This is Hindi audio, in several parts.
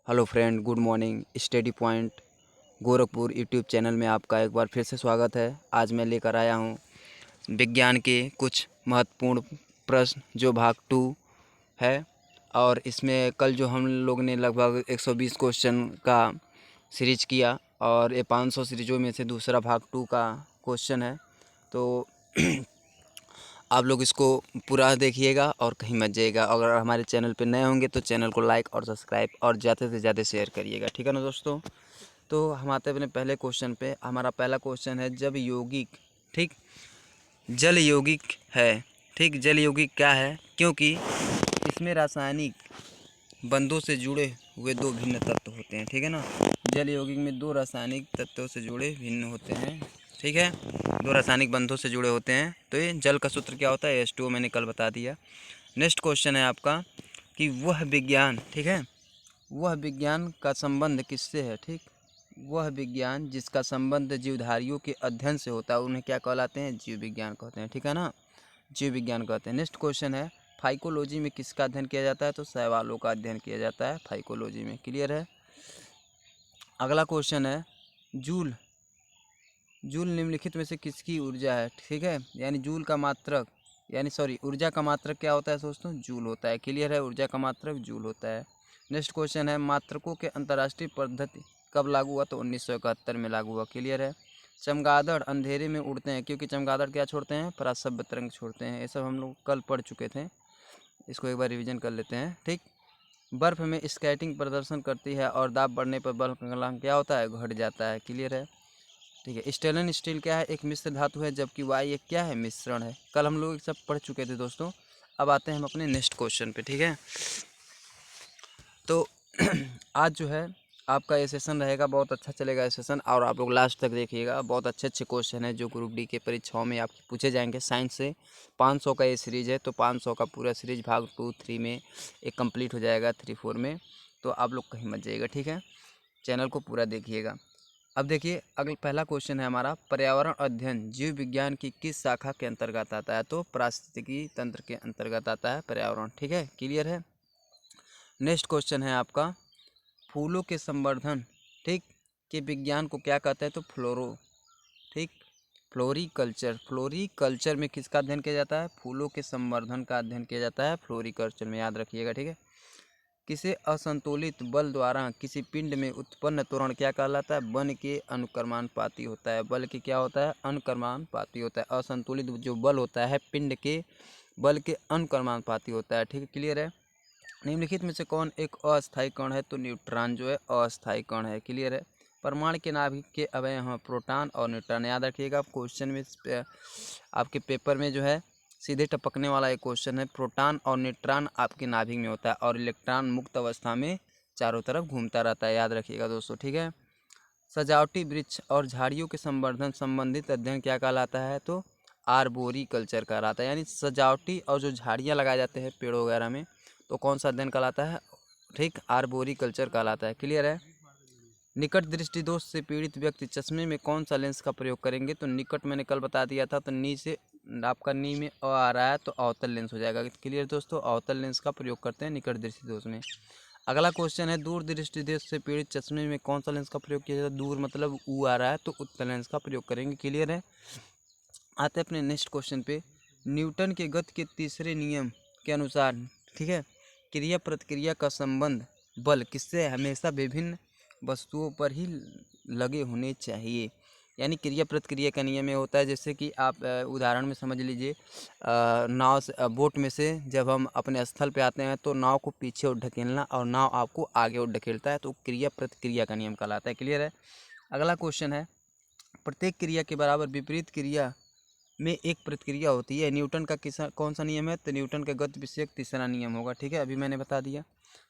Hello friend, good morning. Study point Gorakhpur YouTube channel में आपका एक बार फिर से स्वागत है। आज मैं लेकर आया हूँ विज्ञान के कुछ महत्वपूर्ण प्रश्न जो भाग 2 है। और इसमें कल जो हम लोग ने लगभग 120 क्वेश्चन का सीरीज किया और ये 500 सीरीजों में से दूसरा भाग 2 का क्वेश्चन है। तो आप लोग इसको पूरा देखिएगा और कहीं मत जाइएगा। अगर हमारे चैनल पे नए होंगे तो चैनल को लाइक और सब्सक्राइब और ज़्यादा से ज़्यादा शेयर करिएगा, ठीक है ना दोस्तों। तो हम आते हैं अपने पहले क्वेश्चन पे। हमारा पहला क्वेश्चन है जब यौगिक, ठीक, जल यौगिक है, ठीक। जल यौगिक क्या है? क्योंकि इसमें रासायनिक बंधों से जुड़े हुए दो भिन्न तत्व होते हैं, ठीक है ना। जल यौगिक में दो रासायनिक तत्वों से जुड़े भिन्न होते हैं, ठीक है, दो रासायनिक बंधों से जुड़े होते हैं। तो ये जल का सूत्र क्या होता है? H2O, मैंने कल बता दिया। नेक्स्ट क्वेश्चन है आपका कि वह विज्ञान, ठीक है, वह विज्ञान का संबंध किससे है? ठीक, वह विज्ञान जिसका संबंध जीवधारियों के अध्ययन से होता है उन्हें क्या कहलाते हैं? जीव विज्ञान कहते हैं, ठीक है ना, जीव विज्ञान कहते हैं। नेक्स्ट क्वेश्चन है फाइकोलॉजी में किसका अध्ययन किया जाता है? तो शैवालों का अध्ययन किया जाता है फाइकोलॉजी में। क्लियर है। अगला क्वेश्चन है जूल, जूल निम्नलिखित में से किसकी ऊर्जा है? ठीक है, यानी जूल का मात्रक, यानी सॉरी, ऊर्जा का मात्रक क्या होता है दोस्तों? जूल होता है। क्लियर है, ऊर्जा का मात्रक जूल होता है। नेक्स्ट क्वेश्चन है मात्रकों के अंतर्राष्ट्रीय पद्धति कब लागू हुआ? तो 1971 में लागू हुआ। क्लियर है। चमगादड़ अंधेरे में उड़ते हैं क्योंकि चमगादड़ क्या छोड़ते हैं? परासभ्य तरंग छोड़ते हैं। ये सब हम लोग कल पढ़ चुके थे, इसको एक बार रिवीजन कर लेते हैं, ठीक। बर्फ़ में स्केटिंग प्रदर्शन करती है और दाब बढ़ने पर बर्फ का गलनांक क्या होता है? घट जाता है। क्लियर है, ठीक है। स्टेनलेस स्टील क्या है? एक मिश्र धातु है, जबकि वाई एक क्या है? मिश्रण है। कल हम लोग सब पढ़ चुके थे दोस्तों। अब आते हैं हम अपने नेक्स्ट क्वेश्चन पे, ठीक है। तो आज जो है आपका ये सेशन रहेगा, बहुत अच्छा चलेगा ये सेशन, और आप लोग लास्ट तक देखिएगा। बहुत अच्छे अच्छे क्वेश्चन हैं जो ग्रुप डी के परीक्षाओं में आपके पूछे जाएंगे। साइंस से 500 का ये सीरीज़ है, तो 500 का पूरा सीरीज भाग 2, 3 में एक कंप्लीट हो जाएगा, 3, 4 में। तो आप लोग कहीं मत जाइएगा, ठीक है, चैनल को पूरा देखिएगा। अब देखिए अगला पहला क्वेश्चन है हमारा, पर्यावरण अध्ययन जीव विज्ञान की किस शाखा के अंतर्गत आता है? तो पारिस्थितिकी तंत्र के अंतर्गत आता है पर्यावरण, ठीक है। क्लियर है। नेक्स्ट क्वेश्चन है आपका फूलों के संवर्धन, ठीक, के विज्ञान को क्या कहते हैं? तो फ्लोरो, ठीक, फ्लोरीकल्चर। फ्लोरीकल्चर में किसका अध्ययन किया जाता है? फूलों के संवर्धन का अध्ययन किया जाता है फ्लोरीकल्चर में, याद रखिएगा, ठीक है। किसे असंतुलित बल द्वारा किसी पिंड में उत्पन्न त्वरण क्या कहलाता है? बल के अनुक्रमानुपाती होता है। बल के क्या होता है? अनुक्रमानुपाती होता है। असंतुलित जो बल होता है पिंड के बल के अनुक्रमानुपाती होता है, ठीक है। क्लियर है। निम्नलिखित में से कौन एक अस्थायी कण है? तो न्यूट्रॉन जो है अस्थायी कण है। क्लियर है। परमाणु के नाभिक के अवयव हैं प्रोटॉन और न्यूट्रॉन, याद रखिएगा। क्वेश्चन में आपके पेपर में जो है सीधे टपकने वाला एक क्वेश्चन है। प्रोटॉन और न्यूट्रॉन आपके नाभिक में होता है और इलेक्ट्रॉन मुक्त अवस्था में चारों तरफ घूमता रहता है, याद रखिएगा दोस्तों, ठीक है। सजावटी वृक्ष और झाड़ियों के संवर्धन संबंधित अध्ययन क्या कहलाता है? तो आर्बोरिकल्चर कहलाता है। यानी सजावटी और जो झाड़ियाँ लगाए जाते हैं पेड़ों वगैरह में, तो कौन सा अध्ययन कहलाता है? ठीक, आर्बोरिकल्चर कहलाता है। क्लियर है। निकट दृष्टि दोष से पीड़ित व्यक्ति चश्मे में कौन सा लेंस का प्रयोग करेंगे? तो निकट मैंने कल बता दिया था, तो नी से आपका नी में अ आ रहा है तो अवतल लेंस हो जाएगा। क्लियर दोस्तों, अवतल लेंस का प्रयोग करते हैं निकट दृष्टि दोष में। अगला क्वेश्चन है दूर दृष्टि दोष से पीड़ित चश्मे में कौन सा लेंस का प्रयोग किया जाता है? दूर मतलब ऊ आ रहा है तो उत्तल लेंस का प्रयोग करेंगे। क्लियर है। आते हैं अपने नेक्स्ट क्वेश्चन पे। न्यूटन के गति के तीसरे नियम के अनुसार, ठीक है, क्रिया प्रतिक्रिया का संबंध बल किससे? हमेशा विभिन्न वस्तुओं पर ही लगे होने चाहिए। यानी क्रिया प्रतिक्रिया का नियम ये होता है, जैसे कि आप उदाहरण में समझ लीजिए, नाव से बोट में से जब हम अपने स्थल पे आते हैं तो नाव को पीछे और ढकेलना और नाव आपको आगे और ढकेलता है, तो क्रिया प्रतिक्रिया का नियम कहलाता है। क्लियर है। अगला क्वेश्चन है प्रत्येक क्रिया के बराबर विपरीत क्रिया में एक प्रतिक्रिया होती है। न्यूटन का कौन सा नियम है? तो न्यूटन का गति विषयक तीसरा नियम होगा, ठीक है, अभी मैंने बता दिया।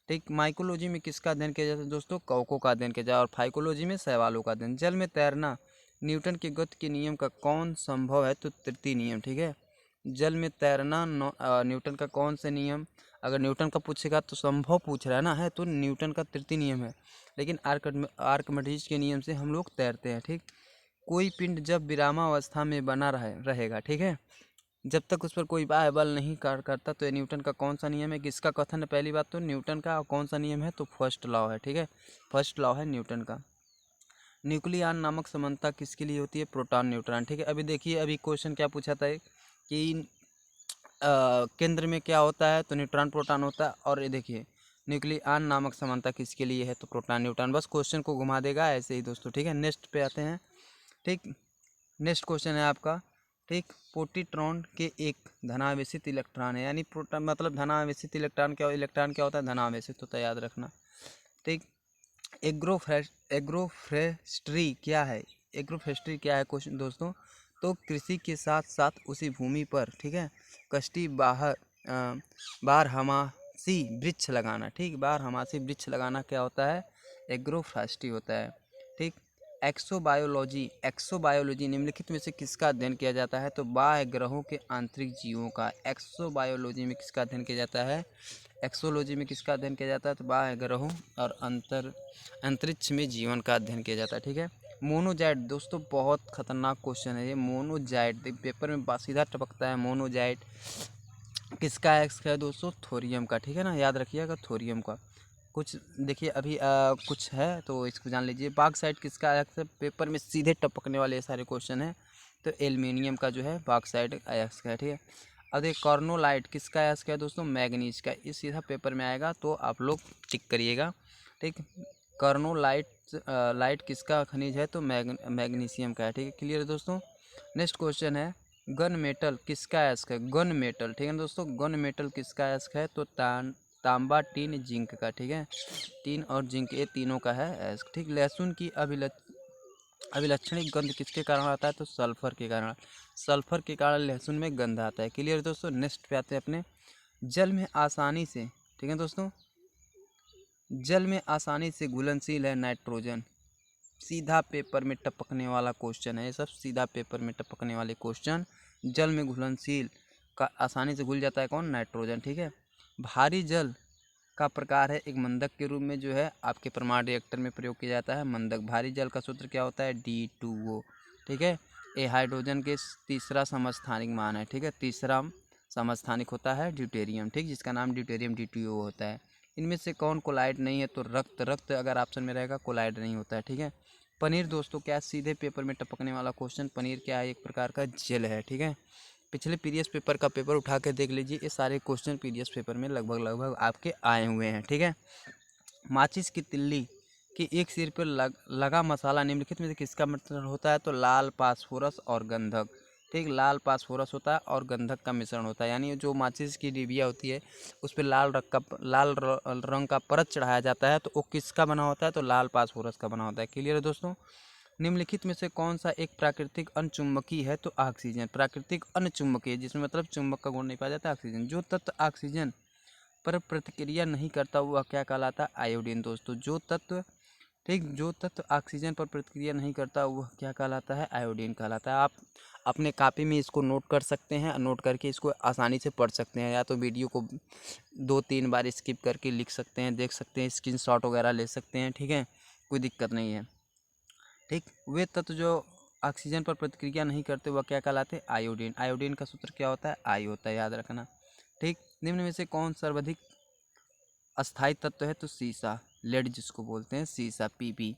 ठीक, माइकोलॉजी में किसका अध्ययन किया जाता है दोस्तों? कवकों का अध्ययन किया जाए, और फाइकोलॉजी में शैवालों का अध्ययन। जल में तैरना न्यूटन के गति के नियम का कौन संभव है? तो तृतीय नियम, ठीक है। जल में तैरना न्यूटन का कौन से नियम, अगर न्यूटन का पूछेगा तो संभव पूछ रहा है ना, है तो न्यूटन का तृतीय नियम है, लेकिन आर्किमिडीज के नियम से हम लोग तैरते हैं, ठीक। कोई पिंड जब विरामावस्था में बना रहेगा, ठीक है, जब तक उस पर कोई बल नहीं कार्य करता तो ये न्यूटन का कौन सा नियम है? किसका कथन है? पहली बात तो न्यूटन का। और कौन सा नियम है? तो फर्स्ट लॉ है, ठीक है, फर्स्ट लॉ है न्यूटन का। न्यूक्लियन नामक समानता किसके लिए होती है? प्रोटॉन न्यूट्रॉन, ठीक है। अभी देखिए, अभी क्वेश्चन क्या पूछा था कि केंद्र में क्या होता है? तो न्यूट्रॉन प्रोटॉन होता है। और ये देखिए, न्यूक्लियन नामक समानता किसके लिए है? तो प्रोटॉन न्यूट्रॉन। बस क्वेश्चन को घुमा देगा ऐसे ही दोस्तों, ठीक है। नेक्स्ट पे आते हैं, ठीक। नेक्स्ट क्वेश्चन है आपका, ठीक। पोजिट्रॉन के एक धनावेशित इलेक्ट्रॉन है, यानी प्रोटॉन मतलब धनावेशित इलेक्ट्रॉन क्या होता है? धनावेशित होता है, याद रखना, ठीक। एग्रोफोरेस्ट्री क्या है? एग्रोफोरेस्ट्री क्या है क्वेश्चन दोस्तों? तो कृषि के साथ साथ उसी भूमि पर, ठीक है, कष्टी बारहमासी वृक्ष लगाना, ठीक। बारहमासी वृक्ष लगाना क्या होता है? एग्रोफोरेस्ट्री होता है, ठीक। एक्सोबायोलॉजी निम्नलिखित में से किसका अध्ययन किया जाता है? तो बाह्य ग्रहों के आंतरिक जीवों का। एक्सोबायोलॉजी में किसका अध्ययन किया जाता है? एक्सोलॉजी में किसका अध्ययन किया जाता है? तो बाह्य ग्रहों और अंतरिक्ष में जीवन का अध्ययन किया जाता है, ठीक है। मोनोजाइट दोस्तों बहुत खतरनाक क्वेश्चन है ये। मोनोजाइट पेपर में सीधा टपकता है। मोनोजाइट किसका एक्स है दोस्तों? थोरियम का, ठीक है ना, याद रखिएगा, थोरियम का। कुछ देखिए अभी कुछ है तो इसको जान लीजिए। बॉक्साइट किसका एक्स है? पेपर में सीधे टपकने वाले सारे क्वेश्चन हैं। तो एल्युमिनियम का जो है बॉक्साइट एक्स का है, ठीक है। अब देखिए, कार्नोलाइट किसका एक्स का है दोस्तों? मैग्नीज का। इस सीधा पेपर में आएगा तो आप लोग टिक करिएगा, ठीक। कार्नोलाइट लाइट किसका खनिज है? तो मैग्नीशियम का है, ठीक है। क्लियर है दोस्तों। नेक्स्ट क्वेश्चन है, गन मेटल किसका एस्क है? गन मेटल, ठीक है दोस्तों, गन मेटल किसका एस्क है? तो तांबा, टीन, जिंक का, ठीक है। टीन और जिंक ये तीनों का है एस्क, ठीक। लहसुन की अभिलक्षणिक गंध किसके कारण आता है? तो सल्फर के कारण। सल्फर के कारण लहसुन में गंध आता है। क्लियर दोस्तों। नेक्स्ट पे आते हैं अपने, जल में आसानी से, ठीक है दोस्तों, जल में आसानी से घुलनशील है नाइट्रोजन। सीधा पेपर में टपकने वाला क्वेश्चन है ये सब, सीधा पेपर में टपकने वाले क्वेश्चन। जल में घुलनशील का आसानी से घुल जाता है कौन? नाइट्रोजन, ठीक है। भारी जल का प्रकार है एक मंदक के रूप में जो है आपके परमाणु रिएक्टर में प्रयोग किया जाता है। मंदक भारी जल का सूत्र क्या होता है? D2O, ठीक है। ये हाइड्रोजन के तीसरा समस्थानिक मान है, ठीक है। तीसरा समस्थानिक होता है ड्यूटेरियम, ठीक, जिसका नाम ड्यूटेरियम D2O होता है। इनमें से कौन कोलाइड नहीं है? तो रक्त अगर ऑप्शन में रहेगा कोलाइड नहीं होता है, ठीक है। पनीर दोस्तों क्या? सीधे पेपर में टपकने वाला क्वेश्चन। पनीर क्या है? एक प्रकार का जेल है, ठीक है। पिछले पीडीएफ पेपर का पेपर उठा के देख लीजिए, ये सारे क्वेश्चन पीडीएफ पेपर में लगभग आपके आए हुए हैं, ठीक है। माचिस की तिल्ली कि एक सिर पर लगा मसाला निम्नलिखित में से किसका मिश्रण होता है? तो लाल फास्फोरस और गंधक, ठीक। लाल फास्फोरस होता है और गंधक का मिश्रण होता है, यानी जो माचिस की डिबिया होती है उस पर लाल रंग का परत चढ़ाया जाता है तो वो किसका बना होता है? तो लाल फास्फोरस का बना होता है। क्लियर है दोस्तों। निम्नलिखित में से कौन सा एक प्राकृतिक अनचुंबकीय है? तो ऑक्सीजन। प्राकृतिक अनचुंबकीय जिसमें मतलब चुंबक का गुण नहीं पाया जाता, ऑक्सीजन। जो तत्व ऑक्सीजन पर प्रतिक्रिया नहीं करता वह क्या कहलाता है? आयोडीन दोस्तों। जो तत्व, ठीक, जो तत्व ऑक्सीजन पर प्रतिक्रिया नहीं करता वह क्या कहलाता है? आयोडीन कहलाता है। आप अपने कॉपी में इसको नोट कर सकते हैं, नोट करके इसको आसानी से पढ़ सकते हैं, या तो वीडियो को 2-3 बार स्किप करके लिख सकते हैं, देख सकते हैं, स्क्रीनशॉट वगैरह ले सकते हैं, ठीक है, कोई दिक्कत नहीं है, ठीक। वे तत्व जो ऑक्सीजन पर प्रतिक्रिया नहीं करते वह क्या कहलाते हैं? आयोडीन। आयोडीन का सूत्र क्या होता है? आई होता है, याद रखना, ठीक। निम्न में से कौन सर्वाधिक अस्थायी तत्व है? तो सीसा, लेड जिसको बोलते हैं, सीसा, पीबी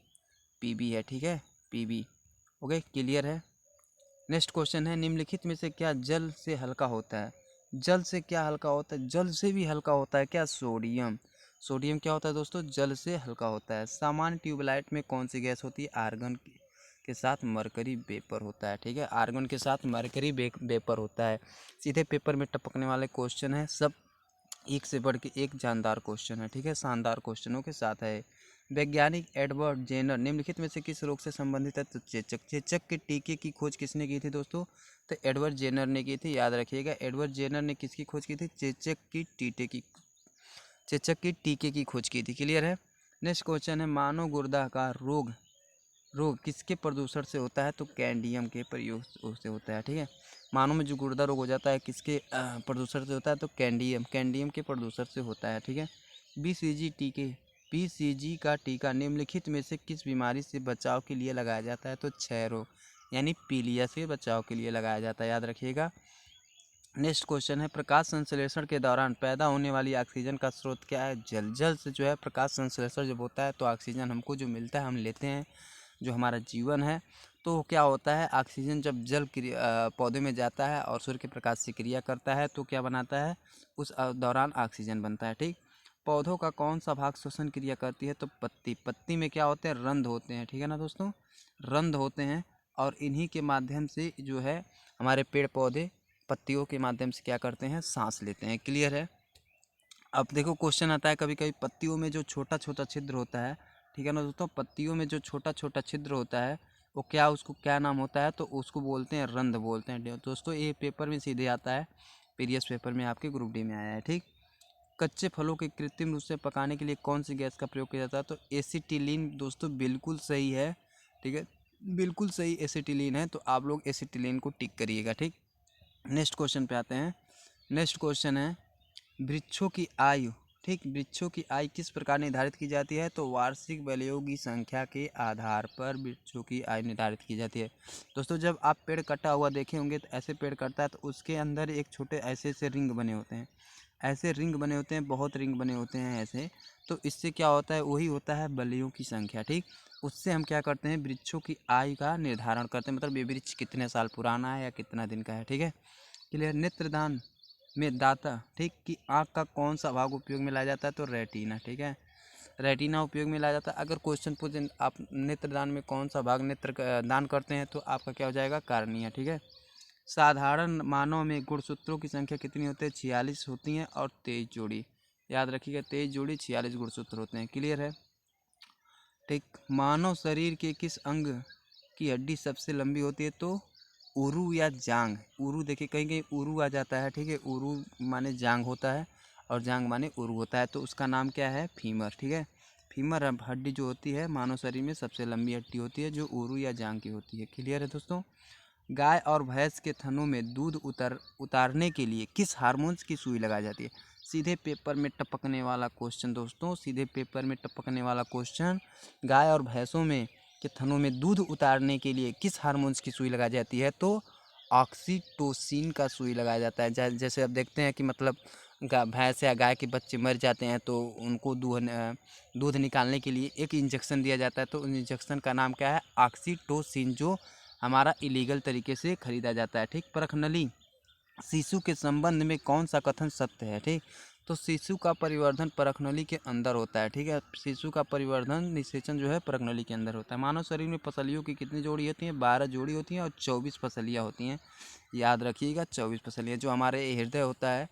है, ठीक है, पीबी। ओके, क्लियर है। नेक्स्ट क्वेश्चन है, निम्नलिखित में से क्या जल से हल्का होता है? जल से क्या हल्का होता है? जल से भी हल्का होता है क्या? सोडियम। सोडियम क्या होता है दोस्तों? जल से हल्का होता है। सामान्य ट्यूबलाइट में कौन सी गैस होती है? आर्गन के साथ मरकरी वेपर होता है, ठीक है। आर्गन के साथ मरकरी वेपर होता है। सीधे पेपर में टपकने वाले क्वेश्चन है सब, एक से बढ़ के एक जानदार क्वेश्चन है, ठीक है, शानदार क्वेश्चनों के साथ है। वैज्ञानिक एडवर्ड जेनर निम्नलिखित में से किस रोग से संबंधित है? तो चेचक। चेचक के टीके की खोज किसने की थी दोस्तों? तो एडवर्ड जेनर ने की थी, याद रखिएगा। एडवर्ड जेनर ने किसकी खोज की थी? चेचक की टीके की खोज की थी। क्लियर है। नेक्स्ट क्वेश्चन है, मानव गुर्दा का रोग किसके प्रदूषण से होता है? तो कैंडियम के प्रयोग से होता है, ठीक है। मानव में जो गुर्दा रोग हो जाता है किसके प्रदूषण से होता है? तो कैंडियम के प्रदूषण से होता है, ठीक है। बीसीजी का टीका निम्नलिखित में से किस बीमारी से बचाव के लिए लगाया जाता है? तो क्षय रोग यानी पीलिया से बचाव के लिए लगाया जाता है, याद रखिएगा। नेक्स्ट क्वेश्चन है, प्रकाश संश्लेषण के दौरान पैदा होने वाली ऑक्सीजन का स्रोत क्या है? जल से जो है प्रकाश संश्लेषण जब होता है तो ऑक्सीजन हमको जो मिलता है हम लेते हैं, जो हमारा जीवन है। तो क्या होता है, ऑक्सीजन जब पौधे में जाता है और सूर्य के प्रकाश से क्रिया करता है तो क्या बनाता है, उस दौरान ऑक्सीजन बनता है। ठीक, पौधों का कौन सा भाग श्वसन क्रिया करती है? तो पत्ती। पत्ती में क्या होते हैं, रंध्र होते हैं। ठीक है ना दोस्तों, रंध्र होते हैं और इन्हीं के माध्यम से जो है हमारे पेड़ पौधे पत्तियों के माध्यम से क्या करते हैं, सांस लेते हैं। क्लियर है। अब देखो क्वेश्चन आता है कभी कभी, पत्तियों में जो छोटा छोटा छिद्र होता है, ठीक है ना दोस्तों, पत्तियों में जो छोटा छोटा छिद्र होता है वो क्या, उसको क्या नाम होता है? तो उसको बोलते हैं रंध्र बोलते हैं दोस्तों। ये पेपर में सीधे आता है, प्रीवियस पेपर में आपके ग्रुप डी में आया है। ठीक, कच्चे फलों के कृत्रिम रूप से पकाने के लिए कौन सी गैस का प्रयोग किया जाता है? तो एसिटिलीन दोस्तों, बिल्कुल सही है। ठीक है, बिल्कुल सही एसिटिलीन है, तो आप लोग एसिटिलीन को टिक करिएगा। ठीक, नेक्स्ट क्वेश्चन पे आते हैं। नेक्स्ट क्वेश्चन है, वृक्षों की आयु, ठीक, वृक्षों की आयु किस प्रकार निर्धारित की जाती है? तो वार्षिक बेलों की संख्या के आधार पर वृक्षों की आयु निर्धारित की जाती है। दोस्तों जब आप पेड़ कटा हुआ देखे होंगे तो ऐसे पेड़ कटता है तो उसके अंदर एक छोटे ऐसे ऐसे रिंग बने होते हैं, ऐसे रिंग बने होते हैं, बहुत रिंग बने होते हैं ऐसे। तो इससे क्या होता है, वही होता है बलियों की संख्या। ठीक, उससे हम क्या करते हैं, वृक्षों की आयु का निर्धारण करते हैं, मतलब ये वृक्ष कितने साल पुराना है या कितना दिन का है। ठीक है, क्लियर। नेत्रदान में दाता, ठीक, कि आँख का कौन सा भाग उपयोग में लाया जाता है? तो रेटिना। ठीक है, रेटिना उपयोग में लाया जाता है। अगर क्वेश्चन पूछे आप नेत्रदान में कौन सा भाग नेत्र दान करते हैं तो आपका क्या हो जाएगा, कार्निया। ठीक है, साधारण मानव में गुणसूत्रों की संख्या कितनी होती है? 46 होती हैं और 23 जोड़ी। याद रखिएगा, 23 जोड़ी 46 गुणसूत्र होते हैं। क्लियर है। ठीक, मानव शरीर के किस अंग की हड्डी सबसे लंबी होती है? तो उरु या जांग। उरु देखिए कहीं कहीं उरु आ जाता है। ठीक है, उरु माने जांग होता है और जांग माने उरु होता है, तो उसका नाम क्या है, फीमर। ठीक है, फीमर हड्डी जो होती है मानव शरीर में सबसे लंबी हड्डी होती है, जो उरु या जांग की होती है। क्लियर है दोस्तों। गाय और भैंस के थनों में दूध उतारने के लिए किस हार्मोन्स की सुई लगाई जाती है? सीधे पेपर में टपकने वाला क्वेश्चन दोस्तों, सीधे पेपर में टपकने वाला क्वेश्चन। गाय और भैंसों में के थनों में दूध उतारने के लिए किस हार्मोन्स की सुई लगाई जाती है? तो ऑक्सीटोसिन का सुई लगाया जाता है। जैसे अब देखते हैं कि मतलब भैंस या गाय के बच्चे मर जाते हैं तो उनको दूध निकालने के लिए एक इंजेक्शन दिया जाता है, तो उस इंजेक्शन का नाम क्या है, ऑक्सीटोसिन, जो हमारा इलीगल तरीके से खरीदा जाता है। ठीक, परखनली शिशु के संबंध में कौन सा कथन सत्य है? ठीक, तो शिशु का परिवर्धन परखनली के अंदर होता है। ठीक है, शिशु का परिवर्धन निषेचन जो है परखनली के अंदर होता है। मानव शरीर में पसलियों की कितनी जोड़ी होती हैं? 12 जोड़ी होती हैं और 24 पसलियाँ होती हैं। याद रखिएगा, 24 पसलियाँ। जो हमारे हृदय होता है,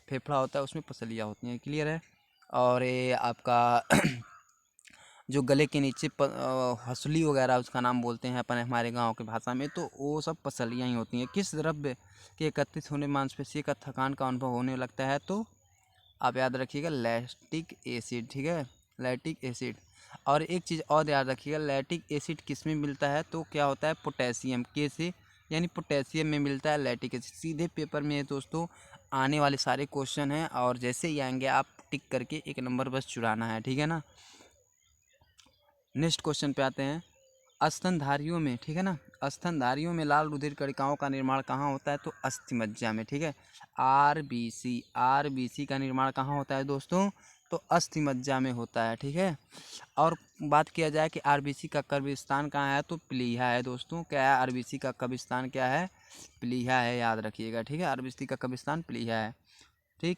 फेफड़ा होता है, उसमें पसलियाँ होती हैं। क्लियर है। और ये आपका जो गले के नीचे हंसुली वगैरह उसका नाम बोलते हैं अपन हमारे गांव की भाषा में, तो वो सब पसलियाँ ही होती हैं। किस द्रव्य के एकत्रित होने मांसपेशी का थकान का अनुभव होने लगता है? तो आप याद रखिएगा, लैक्टिक एसिड। ठीक है, लैक्टिक एसिड। और एक चीज़ और याद रखिएगा, लैक्टिक एसिड किस में मिलता है? तो क्या होता है, पोटेशियम के से, यानी पोटेशियम में मिलता है लैक्टिक एसिड। सीधे पेपर में दोस्तों आने वाले सारे क्वेश्चन हैं और जैसे ही आएंगे आप टिक करके एक नंबर बस चुराना है। ठीक है ना। नेक्स्ट क्वेश्चन पे आते हैं। स्तनधारियों में, ठीक है ना, स्तनधारियों में लाल रुधिर कणिकाओं का निर्माण कहाँ होता है? तो अस्थिमज्जा में। ठीक है, आरबीसी, आरबीसी का निर्माण कहाँ होता है दोस्तों? तो अस्थिमज्जा में होता है। ठीक है, और बात किया जाए कि आरबीसी का कब्रिस्तान कहाँ है? तो प्लीहा है दोस्तों। क्या है, आरबीसी का कब्रिस्तान क्या है? प्लीहा है, याद रखिएगा। ठीक है, आरबीसी का कब्रिस्तान प्लीहा है। ठीक,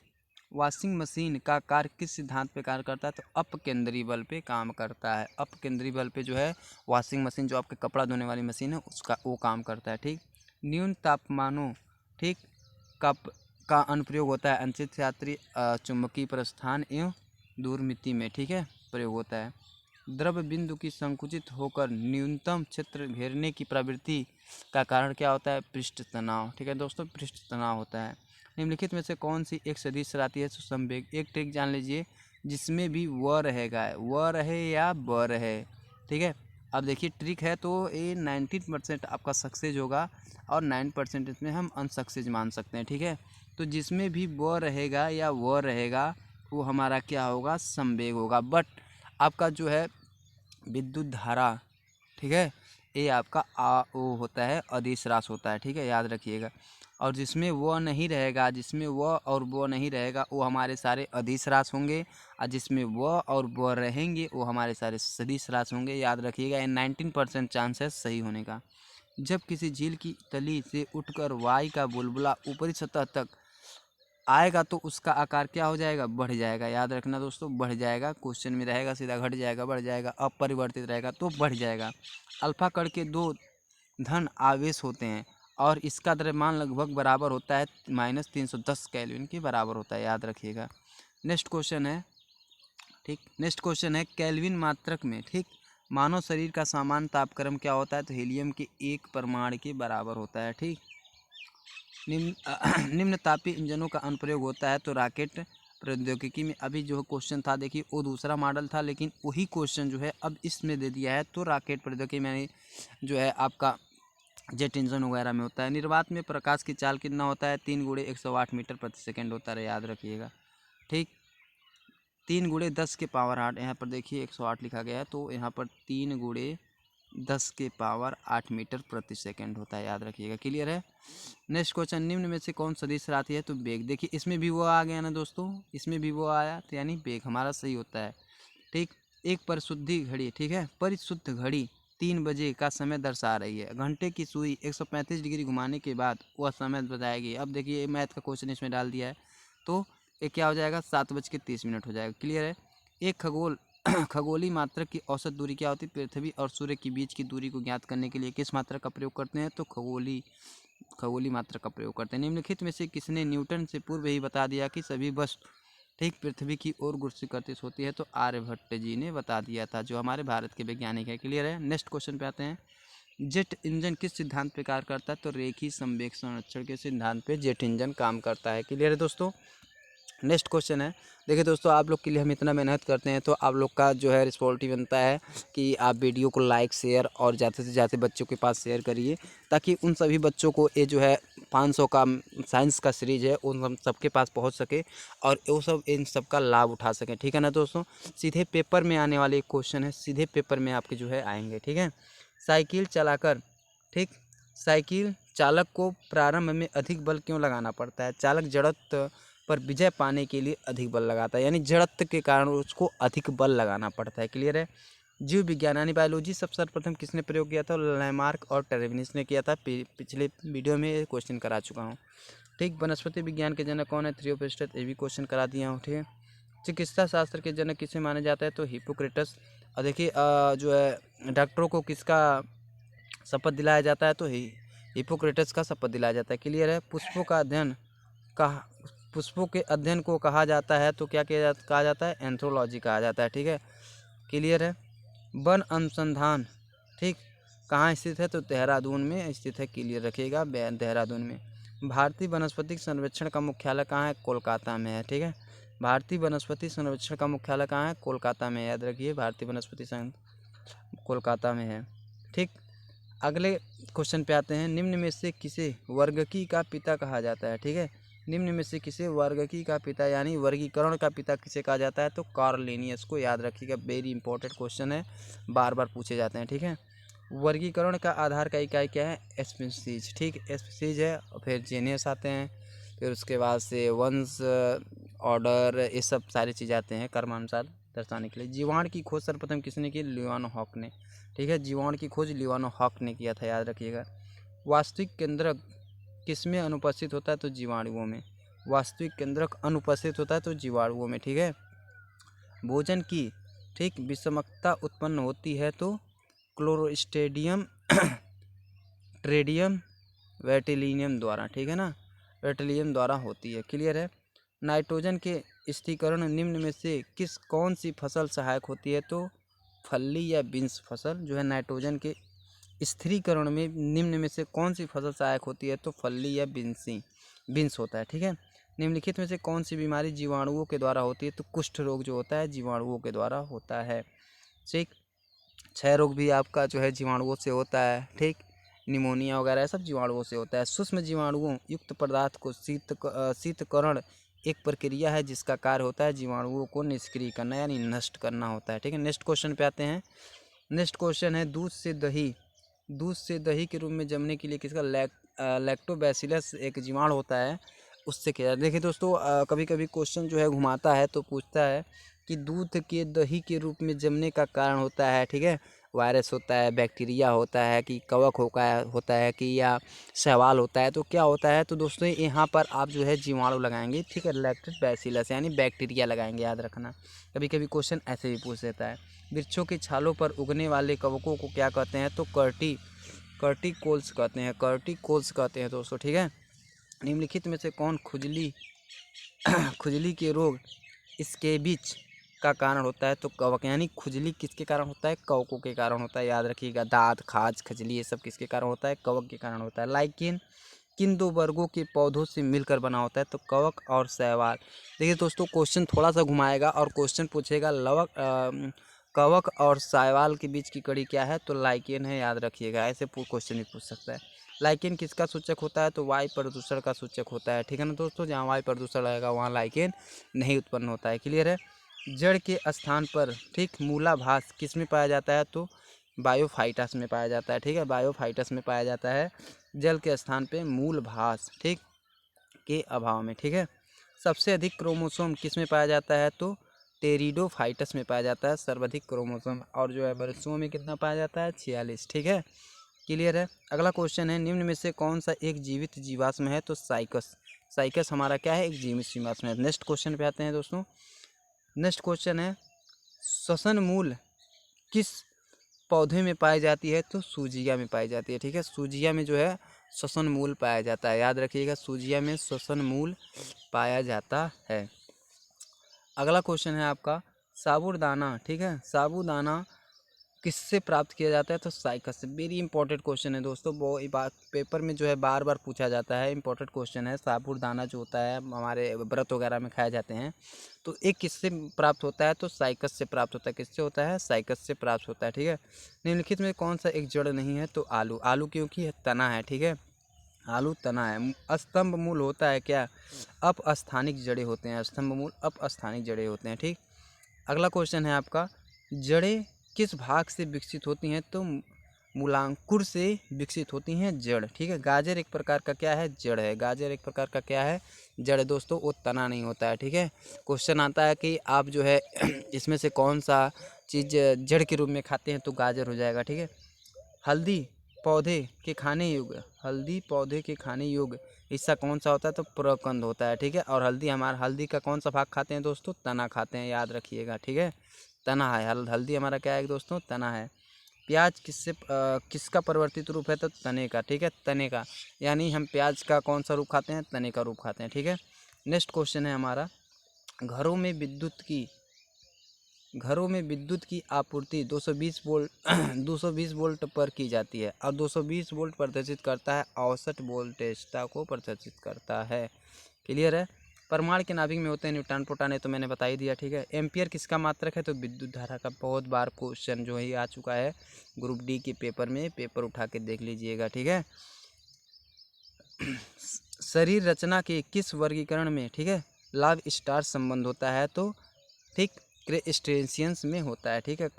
वॉशिंग मशीन का कार्य किस सिद्धांत पे कार्य करता है? तो अपकेंद्री बल पे काम करता है। अपकेंद्री बल पे जो है वॉशिंग मशीन, जो आपके कपड़ा धोने वाली मशीन है, उसका वो काम करता है। ठीक, न्यून तापमानों, ठीक, का का अनुप्रयोग होता है अंतरिक्ष यात्री चुंबकीय प्रस्थान एवं दूरमिति में। ठीक है, प्रयोग होता है। द्रव बिंदु की संकुचित होकर न्यूनतम क्षेत्र घेरने की प्रवृत्ति का कारण क्या होता है? पृष्ठ तनाव। ठीक है दोस्तों, पृष्ठ तनाव होता है। निम्नलिखित में से कौन सी एक सदिश आती है? सुसंवेग। एक ट्रिक जान लीजिए, जिसमें भी व रहेगा, व रहे या ब रहे। ठीक है, अब देखिए ट्रिक है, तो ये 19% आपका सक्सेस होगा और 9% इसमें हम अनसक्सेस मान सकते हैं। ठीक है, तो जिसमें भी व रहेगा या व रहेगा वो हमारा क्या होगा? संवेग होगा। बट आपका जो है विद्युत धारा, ठीक है, ये आपका वो होता है, अदिश रास होता है। ठीक है, याद रखिएगा। और जिसमें वह नहीं रहेगा, जिसमें वह और वह नहीं रहेगा वो हमारे सारे अदिश राशि होंगे, और जिसमें वह और वह रहेंगे वो हमारे सारे सदिश राशि होंगे। याद रखिएगा, ये 19% चांस है सही होने का। जब किसी झील की तली से उठकर वायु का बुलबुला ऊपरी सतह तक आएगा तो उसका आकार क्या हो जाएगा, बढ़ जाएगा। याद रखना दोस्तों, बढ़ जाएगा। क्वेश्चन में रहेगा सीधा घट जाएगा, बढ़ जाएगा। अपरिवर्तित रहेगा तो बढ़ जाएगा। अल्फा कण के दो धन आवेश होते हैं और इसका द्रव्यमान लगभग बराबर होता है -310 केल्विन के बराबर होता है। याद रखिएगा। नेक्स्ट क्वेश्चन है, ठीक, नेक्स्ट क्वेश्चन है केल्विन मात्रक में, ठीक, मानव शरीर का सामान्य तापक्रम क्या होता है, तो हीलियम के 1 परमाणु के बराबर होता है। ठीक, निम्न तापीय इंजनों का अनुप्रयोग होता है, तो रॉकेट प्रौद्योगिकी में। अभी जो क्वेश्चन था देखिए वो दूसरा मॉडल था, लेकिन वही क्वेश्चन जो है अब इसमें दे दिया है, तो रॉकेट प्रौद्योगिकी में जो है आपका जेट इंजन वगैरह में होता है। निर्वात में प्रकाश की चाल कितना होता है, 3 × 108 मीटर प्रति सेकेंड होता है। याद रखिएगा। ठीक, 3 × 10 के पावर 8, यहाँ पर देखिए 108 लिखा गया है, तो यहाँ पर 3 × 10 के पावर 8 मीटर प्रति सेकेंड होता है। याद रखिएगा। क्लियर है। नेक्स्ट क्वेश्चन, निम्न में से कौन सदिश राशि है, तो वेग। देखिए इसमें भी वो आ गया ना दोस्तों, इसमें भी वो आया, तो यानी वेग हमारा सही होता है। ठीक, एक परिशुद्धि घड़ी, ठीक है, परिशुद्ध घड़ी 3 बजे का समय दर्शा रही है। घंटे की सुई 135 डिग्री घुमाने के बाद वह समय बताएगी। अब देखिए मैथ का क्वेश्चन इसमें डाल दिया है, तो ये क्या हो जाएगा, 7:30 हो जाएगा। क्लियर है। एक खगोलीय मात्रक की औसत दूरी क्या होती है, पृथ्वी और सूर्य के बीच की दूरी को ज्ञात करने के लिए किस मात्रक का प्रयोग करते हैं, तो खगोलीय मात्रक का प्रयोग करते हैं। निम्नलिखित में से किसने न्यूटन से पूर्व ही बता दिया कि सभी वस्तु, ठीक, पृथ्वी की ओर गुरुत्वाकर्षण होती है, तो आर्यभट्ट जी ने बता दिया था, जो हमारे भारत के वैज्ञानिक है। क्लियर है। नेक्स्ट क्वेश्चन पे आते हैं, जेट इंजन किस सिद्धांत पे कार्य करता है, तो रेखीय संवेग संरक्षण के सिद्धांत पे जेट इंजन काम करता है। क्लियर है दोस्तों। नेक्स्ट क्वेश्चन है, देखिए दोस्तों आप लोग के लिए हम इतना मेहनत करते हैं, तो आप लोग का जो है रिस्पॉन्सिबिलिटी बनता है कि आप वीडियो को लाइक शेयर और ज़्यादा से ज़्यादा बच्चों के पास शेयर करिए, ताकि उन सभी बच्चों को ये जो है 500 का साइंस का सीरीज है उन हम सबके पास पहुंच सके और वो सब इन सब का लाभ उठा सकें। ठीक है ना दोस्तों। सीधे पेपर में आने वाले क्वेश्चन है, सीधे पेपर में आपके जो है आएंगे। ठीक है। साइकिल चलाकर, ठीक, साइकिल चालक को प्रारंभ में अधिक बल क्यों लगाना पड़ता है, चालक जड़त्व पर विजय पाने के लिए अधिक बल लगाता है, यानी जड़त्व के कारण उसको अधिक बल लगाना पड़ता है। क्लियर है। जीव विज्ञान यानी बायोलॉजी सब सर्वप्रथम किसने प्रयोग किया था, लैमार्क और टर्बेनिस ने किया था। पिछले वीडियो में ये क्वेश्चन करा चुका हूँ। ठीक, वनस्पति विज्ञान के जनक कौन है, थियोपेस्टस, ये भी क्वेश्चन करा दिया हूँ। ठीक है। चिकित्सा शास्त्र के जनक किसे माना जाता है, तो हिप्पोक्रेटस। और देखिए जो है डॉक्टरों को किसका शपथ दिलाया जाता है, तो हिप्पोक्रेटस का शपथ दिलाया जाता है। क्लियर है। पुष्पों के अध्ययन को कहा जाता है, तो क्या कहा जाता है, एंथ्रोलॉजी कहा जाता है। ठीक है। क्लियर है। वन अनुसंधान, ठीक, कहाँ स्थित है, तो देहरादून में स्थित है। क्लियर रखिएगा, देहरादून में। भारतीय वनस्पतिक सर्वेक्षण का मुख्यालय कहाँ है, कोलकाता में है। ठीक है। भारतीय वनस्पति सर्वेक्षण का मुख्यालय कहाँ है, कोलकाता में। याद रखिए, भारतीय वनस्पति कोलकाता में है। ठीक। अगले क्वेश्चन पे आते हैं, निम्न में से किसे वर्गकी का पिता कहा जाता है। ठीक है। निम्न में से किसे वर्गकी का पिता यानी वर्गीकरण का पिता किसे कहा जाता है, तो कार्ल लिनियस को। याद रखिएगा, वेरी इंपॉर्टेंट क्वेश्चन है, बार बार पूछे जाते हैं। ठीक है। वर्गीकरण का आधार का इकाई क्या है, स्पीशीज। ठीक, स्पीशीज है, और फिर जेनियस आते हैं, फिर उसके बाद से वंश, ऑर्डर, ये सब सारी चीज़ आते हैं क्रमानुसार दर्शाने के लिए। जीवाणु की खोज सर्वप्रथम किसने की, लियोनहॉक ने। ठीक है। जीवाणु की खोज लियोनहॉक ने किया था। याद रखिएगा। वास्तविक केंद्रक किसमें अनुपस्थित होता है, तो जीवाणुओं में। वास्तविक केंद्रक अनुपस्थित होता है, तो जीवाणुओं में। ठीक है। भोजन की, ठीक, विषमता उत्पन्न होती है, तो क्लोरोस्टेडियम ट्रेडियम वेटिलिनियम द्वारा। ठीक है ना, वेटिलियम द्वारा होती है। क्लियर है। नाइट्रोजन के स्थिरीकरण निम्न में से कौन सी फसल सहायक होती है, तो फल्ली या बीन्स फसल जो है नाइट्रोजन के स्थिरीकरण में निम्न में से कौन सी फसल सहायक होती है, तो फल्ली या बीन्स होता है। ठीक है। निम्नलिखित में से कौन सी बीमारी जीवाणुओं के द्वारा होती है, तो कुष्ठ रोग जो होता है जीवाणुओं के द्वारा होता है। ठीक, क्षय रोग भी आपका जो है जीवाणुओं से होता है। ठीक, निमोनिया वगैरह सब जीवाणुओं से होता है। सूक्ष्म जीवाणुओं युक्त पदार्थ को शीतकरण एक प्रक्रिया है जिसका कार्य होता है जीवाणुओं को निष्क्रिय करना यानी नष्ट करना होता है। ठीक है। नेक्स्ट क्वेश्चन पे आते हैं। नेक्स्ट क्वेश्चन है, दूध से दही के रूप में जमने के लिए किसका लैक्टोबैसिलस एक जीवाणु होता है, उससे किया जाता है। देखिए दोस्तों, कभी कभी क्वेश्चन जो है घुमाता है तो पूछता है कि दूध के दही के रूप में जमने का कारण होता है, ठीक है, वायरस होता है, बैक्टीरिया होता है, कि कवक होता है कि या शैवाल होता है, तो क्या होता है। तो दोस्तों यहाँ पर आप जो है जीवाणु लगाएंगे, ठीक है, लैक्टोबैसिलस यानी बैक्टीरिया लगाएंगे, याद रखना। कभी कभी क्वेश्चन ऐसे भी पूछ देता है। वृक्षों की छालों पर उगने वाले कवकों को क्या कहते हैं, तो कर्टिकोल्स कहते हैं, कर्टिकोल्स कहते हैं दोस्तों, ठीक है। निम्नलिखित में से कौन खुजली खुजली के रोग स्केबिच का कारण होता है, तो कवक, यानी खुजली किसके कारण होता है, कवकों के कारण होता है, याद रखिएगा। दांत, खाज, खजली ये सब किसके कारण होता है, कवक के कारण होता है। लाइकेन किन दो वर्गों के पौधों से मिलकर बना होता है, तो कवक और शैवाल। देखिए दोस्तों, क्वेश्चन थोड़ा सा घुमाएगा और क्वेश्चन पूछेगा कवक और शैवाल के बीच की कड़ी क्या है, तो लाइकेन है, याद रखिएगा। ऐसे क्वेश्चन भी पूछ सकता है। लाइकेन किसका सूचक होता है, तो वायु प्रदूषण का सूचक होता है, ठीक है ना दोस्तों। जहाँ वायु प्रदूषण रहेगा वहाँ लाइकेन नहीं उत्पन्न होता है, क्लियर है। जड़ के स्थान पर, ठीक, मूलाभास किस में पाया जाता है, तो बायोफाइटस में पाया जाता है, ठीक है, बायोफाइटस में पाया जाता है। जल के स्थान पे मूलभास, ठीक, के अभाव में, ठीक है। सबसे अधिक क्रोमोसोम किस में पाया जाता है, तो टेरिडोफाइटस में पाया जाता है सर्वाधिक क्रोमोसोम। और जो है मनुष्यों में कितना पाया जाता है, 46, ठीक है, क्लियर है। अगला क्वेश्चन है, निम्न में से कौन सा एक जीवित जीवाश्म है, तो साइकस। साइकस हमारा क्या है, एक जीवित जीवाश्म है। नेक्स्ट क्वेश्चन पे आते हैं दोस्तों। नेक्स्ट क्वेश्चन है, श्वसन मूल किस पौधे में पाई जाती है, तो सूजिया में पाई जाती है, ठीक है। सूजिया में जो है श्वसन मूल पाया जाता है, याद रखिएगा, सूजिया में श्वसन मूल पाया जाता है। अगला क्वेश्चन है आपका, साबूदाना, ठीक है, साबूदाना किससे प्राप्त किया जाता है, तो साइकस से। वेरी इंपॉर्टेंट क्वेश्चन है दोस्तों, वो पेपर में जो है बार बार पूछा जाता है, इंपॉर्टेंट क्वेश्चन है। साबूदाना जो होता है हमारे व्रत वगैरह में खाए जाते हैं, तो एक किससे प्राप्त होता है, तो साइकस से प्राप्त होता है। किससे होता है, साइकस से प्राप्त होता है, ठीक है। निम्नलिखित में कौन सा एक जड़ नहीं है, तो आलू। आलू क्योंकि तना है, ठीक है, आलू तना है। स्तंभ मूल होता है क्या, अपस्थानिक जड़ें होते हैं, स्तंभ मूल अपस्थानिक जड़ें होते हैं, ठीक। अगला क्वेश्चन है आपका, जड़ें किस भाग से विकसित होती हैं, तो मूलांकुर से विकसित होती हैं जड़, ठीक है। गाजर एक प्रकार का क्या है, जड़ है, गाजर एक प्रकार का क्या है, जड़ दोस्तों, वो तना नहीं होता है, ठीक है। क्वेश्चन आता है कि आप जो है इसमें से कौन सा चीज़ जड़ के रूप में खाते हैं, तो गाजर हो जाएगा, ठीक है। हल्दी पौधे के खाने योग्य, हल्दी पौधे के खाने योग्य हिस्सा कौन सा होता है, तो प्रकंद होता है, ठीक है। और हल्दी का कौन सा भाग खाते हैं दोस्तों, तना खाते हैं, याद रखिएगा, ठीक है, तना है। हल्दी हमारा क्या है दोस्तों, तना है। प्याज किसका परिवर्तित रूप है, तो तने का, ठीक है, तने का, यानी हम प्याज का कौन सा रूप खाते हैं, तने का रूप खाते हैं, ठीक है। नेक्स्ट क्वेश्चन है हमारा, घरों में विद्युत की आपूर्ति 220 वोल्ट 220 वोल्ट पर की जाती है, और 220 वोल्ट प्रदर्शित करता है, औसत वोल्टेजता को प्रदर्शित करता है, क्लियर है। परमाणु के नाभिक में होते हैं न्यूट्रॉन प्रोटॉन, है तो मैंने बता ही दिया, ठीक है। एम्पियर किसका मात्रक है, तो विद्युत धारा का। बहुत बार क्वेश्चन जो है आ चुका है ग्रुप डी के पेपर में, पेपर उठा के देख लीजिएगा, ठीक है। शरीर रचना के किस वर्गीकरण में, ठीक है, लाभ स्टार संबंध होता है, तो ठीक, क्रेस्टेशियंस में होता है, ठीक है।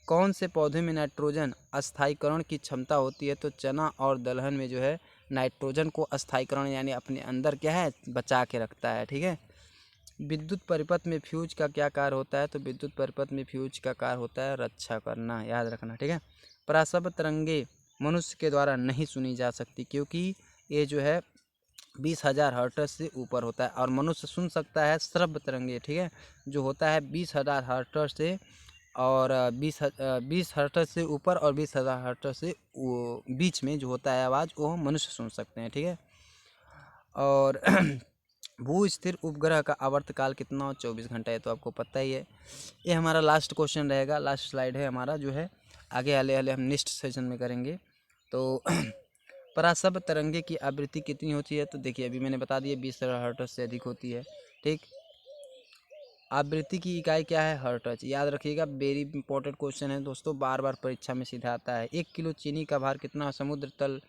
कौन से पौधे में नाइट्रोजन अस्थायीकरण की क्षमता होती है, तो चना और दलहन में जो है नाइट्रोजन को अस्थायीकरण यानी अपने अंदर क्या है, बचा के रखता है, ठीक है। विद्युत परिपथ में फ्यूज का क्या कार्य होता है, तो विद्युत परिपथ में फ्यूज का कार्य होता है रक्षा करना, याद रखना, ठीक है। पराश्रव्य तरंगे मनुष्य के द्वारा नहीं सुनी जा सकती, क्योंकि ये जो है 20,000 हर्ट्ज से ऊपर होता है, और मनुष्य सुन सकता है श्रव्य तरंगे, ठीक है, जो होता है 20,000 हर्ट्ज से, और 20 हर्ट्ज से ऊपर और 20,000 हर्ट्ज से बीच में जो होता है आवाज़, वो मनुष्य सुन सकते हैं, ठीक है। और भू स्थिर उपग्रह का आवर्तकाल कितना, 24 घंटा है, तो आपको पता ही है। ये हमारा लास्ट क्वेश्चन रहेगा, लास्ट स्लाइड है हमारा, जो है आगे वाले हम नेक्स्ट सेशन में करेंगे। तो पराश्रव्य तरंगे की आवृत्ति कितनी होती है, तो देखिए अभी मैंने बता दिया 20,000 हर्ट्ज से अधिक होती है, ठीक। आवृत्ति की इकाई क्या है, हर्ट्ज, याद रखिएगा, वेरी इंपॉर्टेंट क्वेश्चन है दोस्तों, बार बार परीक्षा में सीधा आता है। 1 किलो चीनी का भार कितना समुद्र तल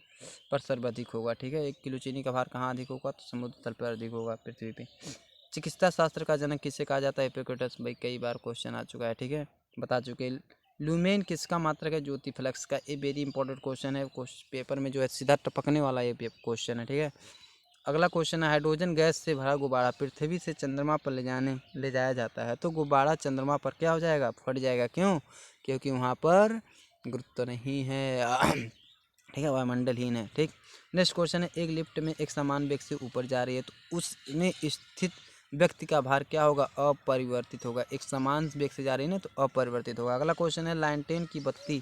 पर सर्वाधिक होगा, ठीक है। 1 किलो चीनी का भार कहाँ अधिक होगा, तो समुद्र तल पर अधिक होगा, पृथ्वी पे। चिकित्सा शास्त्र का जनक किसे कहा जाता है, हिप्पोक्रेटस, भाई कई बार क्वेश्चन आ चुका है, ठीक है, बता चुके। लुमेन किसका मात्रक है? ज्योति फ्लक्स का। ये वेरी इंपॉर्टेंट क्वेश्चन है, पेपर में जो है सीधा टपकने वाला ये क्वेश्चन है, ठीक है। अगला क्वेश्चन है, हाइड्रोजन गैस से भरा गुब्बारा पृथ्वी से चंद्रमा पर ले जाया जाता है तो गुब्बारा चंद्रमा पर क्या हो जाएगा? फट जाएगा। क्यों? क्योंकि वहाँ पर गुरुत्व नहीं है ठीक है, वायुमंडलहीन है। ठीक। नेक्स्ट क्वेश्चन है, एक लिफ्ट में एक समान वेग से ऊपर जा रही है तो उसमें स्थित व्यक्ति का भार क्या होगा? अपरिवर्तित होगा। एक समान वेग से जा रही है ना तो अपरिवर्तित होगा। अगला क्वेश्चन है, लैंटेन की बत्ती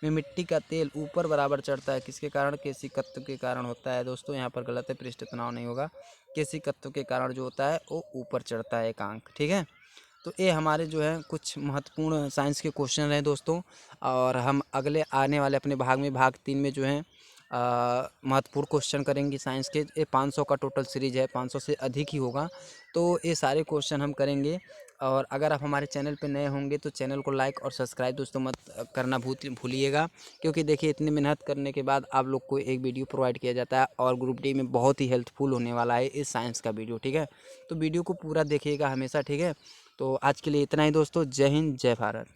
में मिट्टी का तेल ऊपर बराबर चढ़ता है किसके कारण? केशिकत्व के कारण होता है। दोस्तों यहाँ पर गलत है, पृष्ठ तनाव नहीं होगा। केशिकत्व के कारण जो होता है वो ऊपर चढ़ता है एक अंक, ठीक है। तो ये हमारे जो है कुछ महत्वपूर्ण साइंस के क्वेश्चन रहे दोस्तों, और हम अगले आने वाले अपने भाग में, भाग 3 में जो है महत्वपूर्ण क्वेश्चन करेंगे साइंस के। ये 500 का टोटल सीरीज है, 500 से अधिक ही होगा, तो ये सारे क्वेश्चन हम करेंगे। और अगर आप हमारे चैनल पे नए होंगे तो चैनल को लाइक और सब्सक्राइब दोस्तों मत करना भूलिएगा, क्योंकि देखिए इतनी मेहनत करने के बाद आप लोग को एक वीडियो प्रोवाइड किया जाता है और ग्रुप डी में बहुत ही हेल्पफुल होने वाला है इस साइंस का वीडियो, ठीक है। तो वीडियो को पूरा देखिएगा हमेशा, ठीक है। तो आज के लिए इतना ही दोस्तों। जय हिंद, जय भारत।